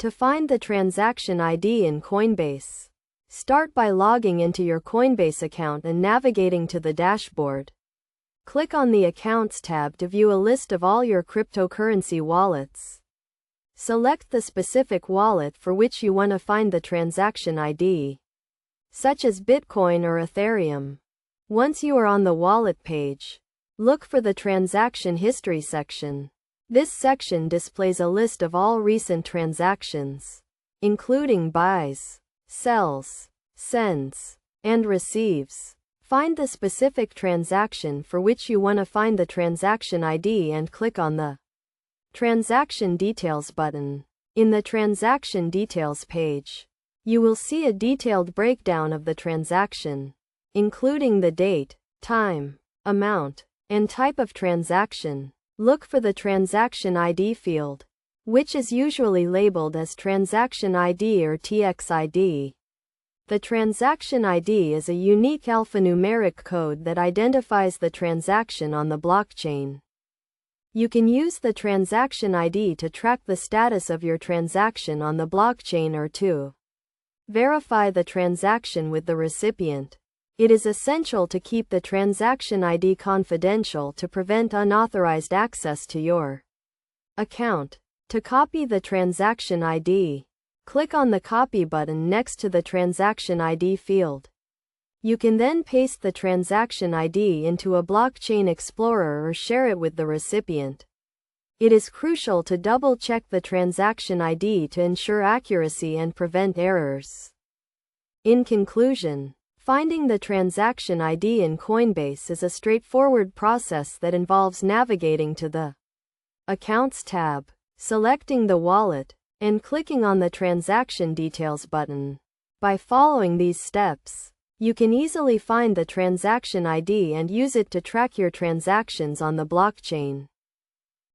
To find the transaction ID in Coinbase, start by logging into your Coinbase account and navigating to the dashboard. Click on the Accounts tab to view a list of all your cryptocurrency wallets. Select the specific wallet for which you want to find the transaction ID, such as Bitcoin or Ethereum. Once you are on the wallet page, look for the Transaction History section. This section displays a list of all recent transactions, including buys, sells, sends, and receives. Find the specific transaction for which you want to find the transaction ID and click on the Transaction Details button. In the Transaction Details page, you will see a detailed breakdown of the transaction, including the date, time, amount, and type of transaction. Look for the Transaction ID field, which is usually labeled as Transaction ID or TXID. The Transaction ID is a unique alphanumeric code that identifies the transaction on the blockchain. You can use the Transaction ID to track the status of your transaction on the blockchain or to verify the transaction with the recipient. It is essential to keep the transaction ID confidential to prevent unauthorized access to your account. To copy the transaction ID, click on the Copy button next to the Transaction ID field. You can then paste the transaction ID into a blockchain explorer or share it with the recipient. It is crucial to double-check the transaction ID to ensure accuracy and prevent errors. In conclusion, finding the transaction ID in Coinbase is a straightforward process that involves navigating to the Accounts tab, selecting the wallet, and clicking on the Transaction Details button. By following these steps, you can easily find the transaction ID and use it to track your transactions on the blockchain.